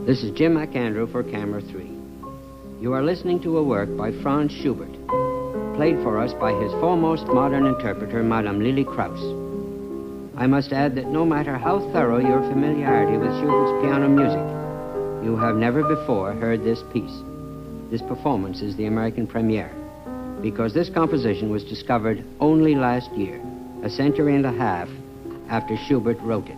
This is Jim McAndrew for Camera 3. You are listening to a work by Franz Schubert, played for us by his foremost modern interpreter, Madame Lili Kraus. I must add that no matter how thorough your familiarity with Schubert's piano music, you have never before heard this piece. This performance is the American premiere, because this composition was discovered only last year, a century and a half after Schubert wrote it.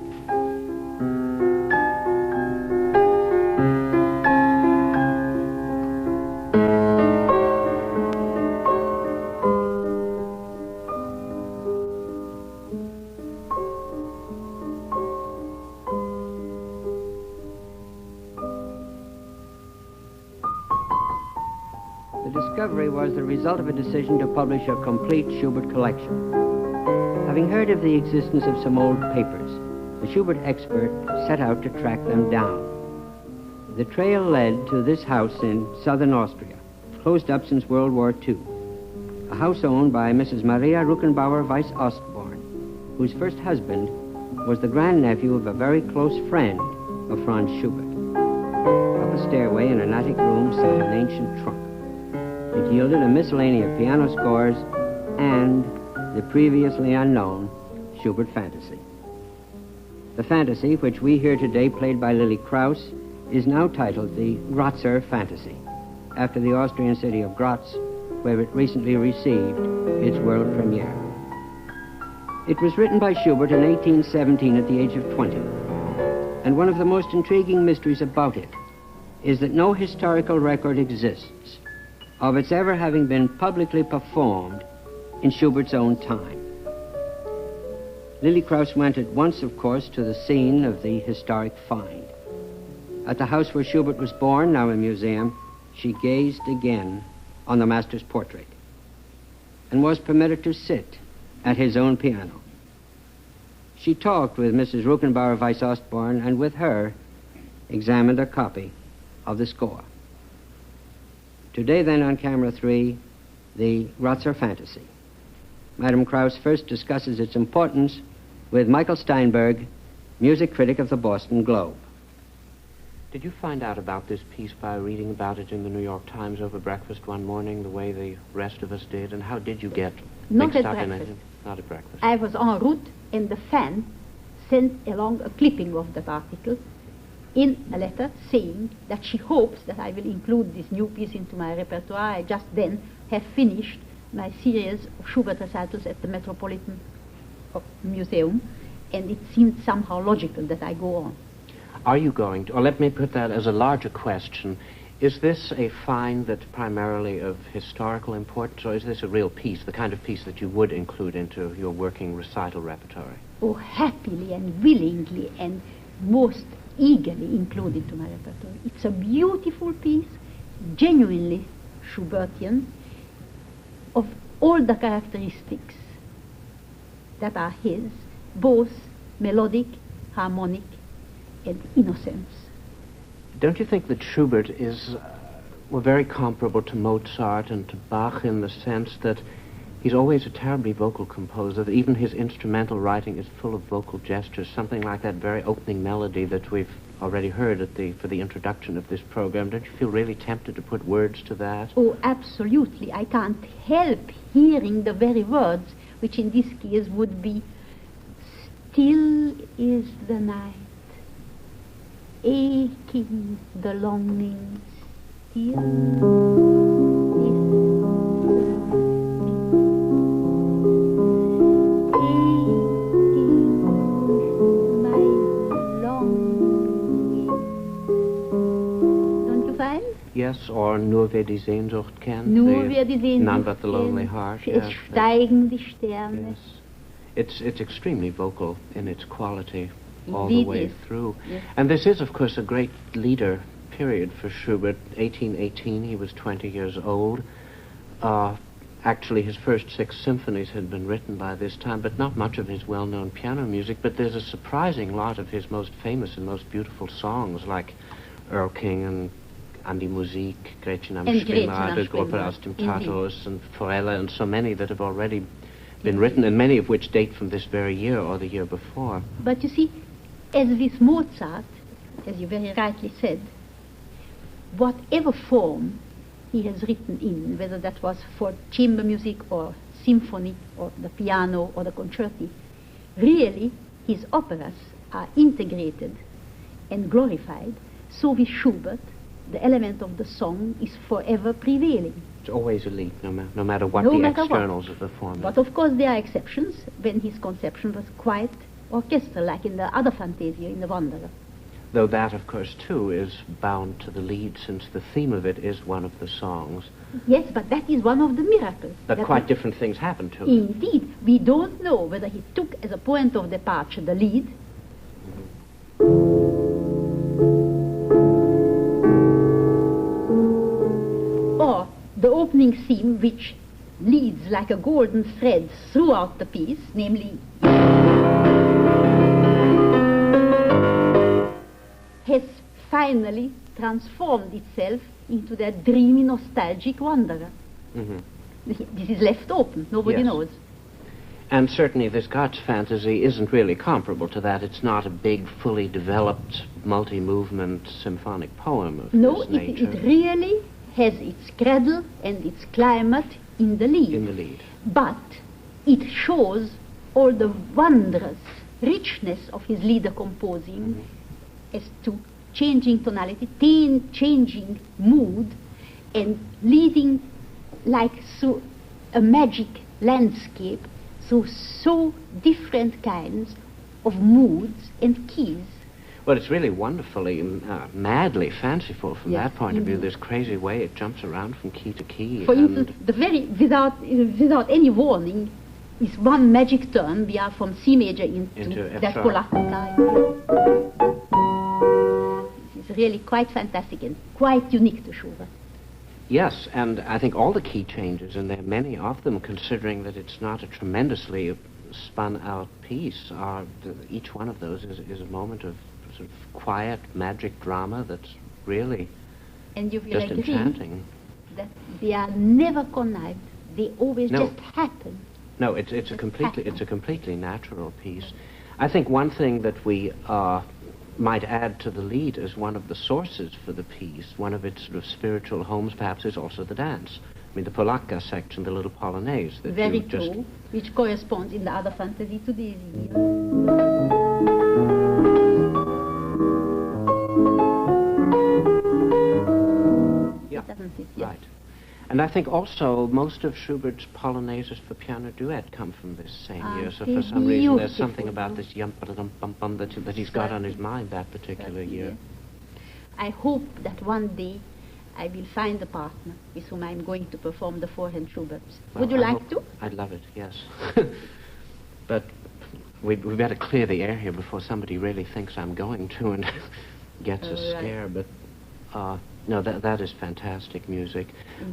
The discovery was the result of a decision to publish a complete Schubert collection. Having heard of the existence of some old papers, the Schubert expert set out to track them down. The trail led to this house in southern Austria, closed up since World War II, a house owned by Mrs. Maria Ruckenbauer Weiss Ostborn, whose first husband was the grandnephew of a very close friend of Franz Schubert. Up a stairway in an attic room sat an ancient trunk. It yielded a miscellany of piano scores and the previously unknown Schubert Fantasie. The Fantasie, which we hear today played by Lili Kraus, is now titled the Grazer Fantasie, after the Austrian city of Graz, where it recently received its world premiere. It was written by Schubert in 1817 at the age of 20, and one of the most intriguing mysteries about it is that no historical record exists of its ever having been publicly performed in Schubert's own time. Lili Kraus went at once, of course, to the scene of the historic find. At the house where Schubert was born, now a museum, she gazed again on the master's portrait and was permitted to sit at his own piano. She talked with Mrs. Ruckenbauer Weiss Ostborn and with her examined a copy of the score. Today, then, on Camera 3, the Grazer Fantasie. Madame Kraus first discusses its importance with Michael Steinberg, music critic of the Boston Globe. Did you find out about this piece by reading about it in the New York Times over breakfast one morning, the way the rest of us did? And how did you get mixed up in it? Not at breakfast. I was en route, and the fan sent along a clipping of that article in a letter saying that she hopes that I will include this new piece into my repertoire. I just then have finished my series of Schubert recitals at the Metropolitan Museum, and it seemed somehow logical that I go on. Are you going to, or let me put that as a larger question, is this a find that's primarily of historical importance, or is this a real piece, the kind of piece that you would include into your working recital repertory? Oh, happily and willingly and most eagerly include it to my repertoire. It's a beautiful piece, genuinely Schubertian, of all the characteristics that are his, both melodic, harmonic, and innocence. Don't you think that Schubert is very comparable to Mozart and to Bach in the sense that he's always a terribly vocal composer, that even his instrumental writing is full of vocal gestures, something like that very opening melody that we've already heard for the introduction of this program? Don't you feel really tempted to put words to that? Oh, absolutely. I can't help hearing the very words, which in this case would be, still is the night, aching the longing, still is Yes, or Nur wer die Sehnsucht kennt. Nur wer die Sehnsucht None but the lonely heart. Es steigen die Sterne. Yes. It's extremely vocal in its quality all Indeed, the way yes. through. Yes. And this is, of course, a great leader period for Schubert. 1818, he was 20 years old. Actually, his first 6 symphonies had been written by this time, but not much of his well-known piano music. But there's a surprising lot of his most famous and most beautiful songs, like Earl King and An die Musik, Gretchen am Spinnrad, Gruppe aus dem Tatos, and Forella, and so many that have already been written, and many of which date from this very year or the year before. But you see, as with Mozart, as you very rightly said, whatever form he has written in, whether that was for chamber music or symphony or the piano or the concerti, really his operas are integrated and glorified. So with Schubert, the element of the song is forever prevailing. It's always elite, no matter what the externals of the form. But of course there are exceptions when his conception was quite orchestral, like in the other Fantasia, in the Wanderer. Though that, of course, too, is bound to the lead, since the theme of it is one of the songs. Yes, but that is one of the miracles. But quite different things happen to it. Indeed. We don't know whether he took as a point of departure the lead, or the opening theme, which leads like a golden thread throughout the piece, namely has finally transformed itself into that dreamy, nostalgic wanderer. This is left open. Nobody knows. And certainly this Grazer Fantasie isn't really comparable to that. It's not a big, fully developed, multi-movement symphonic poem of this nature. It really has its cradle and its climate in the lead. In the lead. But it shows all the wondrous richness of his leader composing as to changing tonality, changing mood, and leading like through a magic landscape through so different kinds of moods and keys. Well, it's really wonderfully, madly fanciful from that point of view. This crazy way it jumps around from key to key. For instance, without any warning, is one magic turn. We are from C major into that polacca. This is really quite fantastic and quite unique to Schubert. Yes, and I think all the key changes, and there are many of them, considering that it's not a tremendously spun-out piece, each one of those is a moment of sort of quiet, magic drama that's really and you will just agree enchanting. That they are never connived. They always just happen. No, it's a completely natural piece. I think one thing that we might add to the lead as one of the sources for the piece, one of its sort of spiritual homes perhaps, is also the dance. I mean, the polacca section, the little polonaise that very you just... true, which corresponds in the other fantasy to this. Yeah, right. And I think also most of Schubert's polonaises for piano duet come from this same year. So for some reason there's something about this yum-ba-dum-bum-bum that he's got on his mind that particular year. I hope that one day I will find a partner with whom I'm going to perform the forehand Schuberts. Well, Would you like to? I'd love it, yes. But we better clear the air here before somebody really thinks I'm going to and gets a scare. But no, that is fantastic music.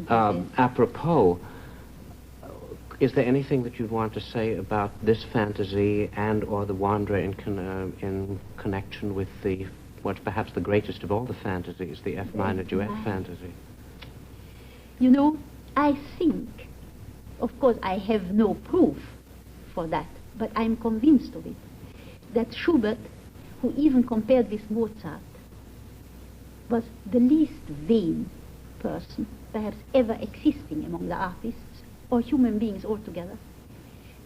Apropos, is there anything that you'd want to say about this fantasy and or the Wanderer in connection with what's perhaps the greatest of all the fantasies, the F minor duet fantasy? You know, I think, of course I have no proof for that, but I'm convinced of it, that Schubert, who even compared with Mozart, was the least vain person perhaps ever existing among the artists or human beings altogether,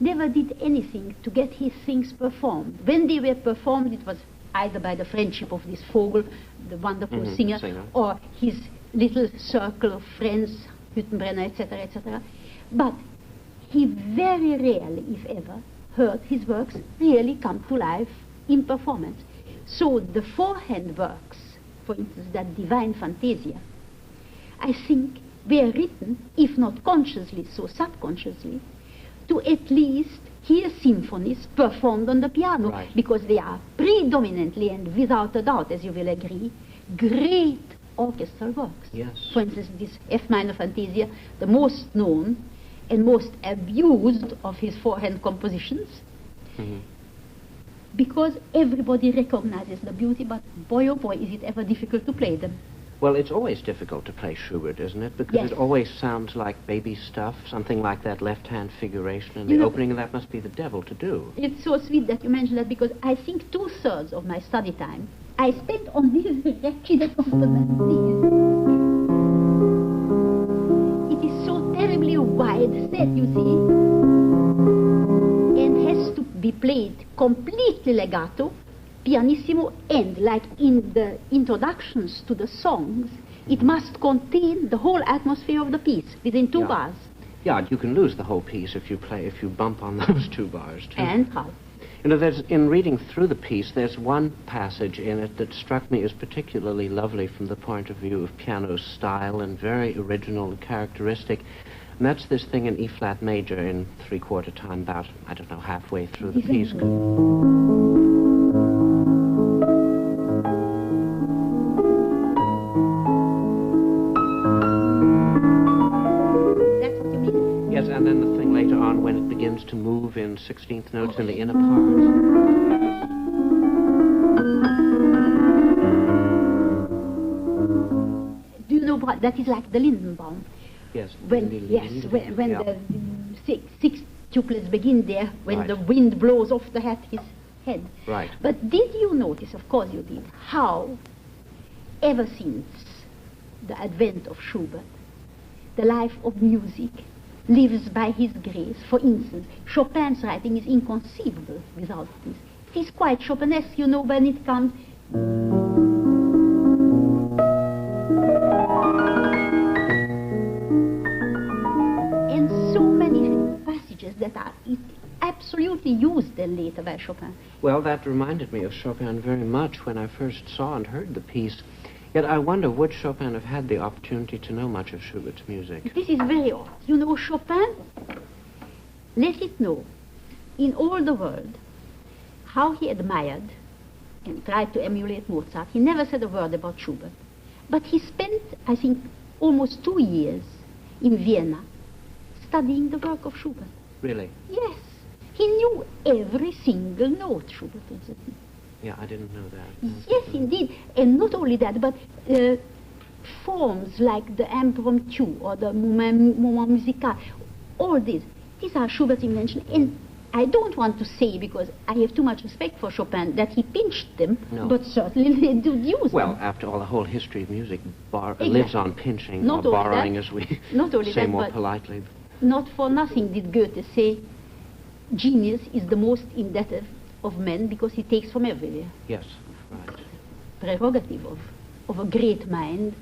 never did anything to get his things performed. When they were performed, it was either by the friendship of this Vogel, the wonderful singer, or his little circle of friends, Hüttenbrenner, etc., etc. But he very rarely, if ever, heard his works really come to life in performance. So the forehand works, for instance, that Divine Fantasia, I think were written, if not consciously, so subconsciously, to at least hear symphonies performed on the piano, because they are predominantly and without a doubt, as you will agree, great orchestral works. Yes. For instance, this F minor Fantasia, the most known and most abused of his forehand compositions, because everybody recognizes the beauty, but boy oh boy, is it ever difficult to play them. Well, it's always difficult to play Schubert, isn't it? Because it always sounds like baby stuff, something like that left-hand figuration, and the opening of that must be the devil to do. It's so sweet that you mention that, because I think 2/3 of my study time I spent on these wretched accompaniments. side set, you see, and has to be played completely legato, pianissimo, and like in the introductions to the songs, it must contain the whole atmosphere of the piece within 2 bars. Yeah, you can lose the whole piece if you bump on those 2 bars too. And how? You know, in reading through the piece, there's one passage in it that struck me as particularly lovely from the point of view of piano's style and very original and characteristic. And that's this thing in E-flat major in 3/4 time, about, I don't know, halfway through the piece. That's what you mean? Yes, and then the thing later on when it begins to move in 16th notes in the inner parts. Do you know what? That is like the Lindenbaum. Yes. When Yeah. the six tuplets begin there, when Right. the wind blows off his head. Right. But did you notice, of course you did, how ever since the advent of Schubert, the life of music lives by his grace? For instance, Chopin's writing is inconceivable without this. It is quite Chopinesque, you know, when it comes. And so many passages that are absolutely used then later by Chopin. Well, that reminded me of Chopin very much when I first saw and heard the piece. Yet I wonder, would Chopin have had the opportunity to know much of Schubert's music? This is very odd. You know, Chopin, let it know in all the world how he admired and tried to emulate Mozart. He never said a word about Schubert. But he spent, I think, almost 2 years in Vienna studying the work of Schubert. Really? Yes. He knew every single note Schubert was written. Yeah, I didn't know that. Yes, indeed. And not only that, but forms like the impromptu or the moment musical, all these are Schubert's invention. And I don't want to say, because I have too much respect for Chopin, that he pinched them, No. but certainly they did use Well, them. after all, the whole history of music Exactly. lives on pinching Not or only borrowing, that- as we not only say that, more but- politely. Not for nothing did Goethe say, genius is the most indebted of men because he takes from everywhere. Yes, right. Prerogative of a great mind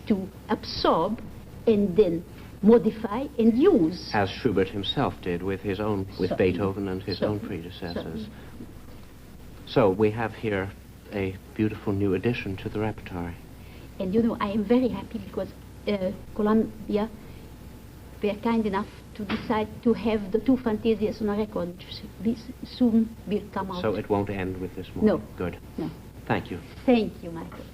to absorb and then modify and use. As Schubert himself did with Certainly. Beethoven and his own Certainly. predecessors. Certainly. So we have here a beautiful new addition to the repertory. And you know, I am very happy because Columbia were kind enough to decide to have the 2 Fantasias on a record. This soon will come out. So it won't end with this morning. No. Good. No. Thank you. Thank you, Michael.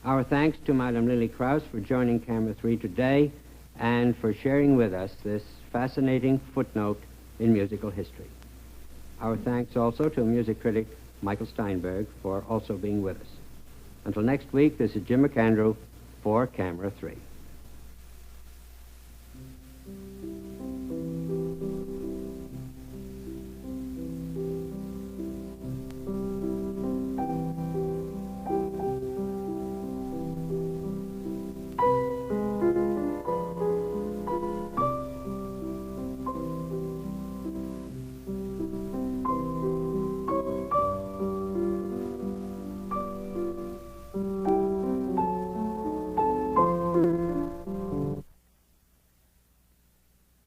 Our thanks to Madame Lili Kraus for joining Camera 3 today and for sharing with us this fascinating footnote in musical history. Our thanks also to music critic Michael Steinberg for also being with us. Until next week, this is Jim McAndrew for Camera 3.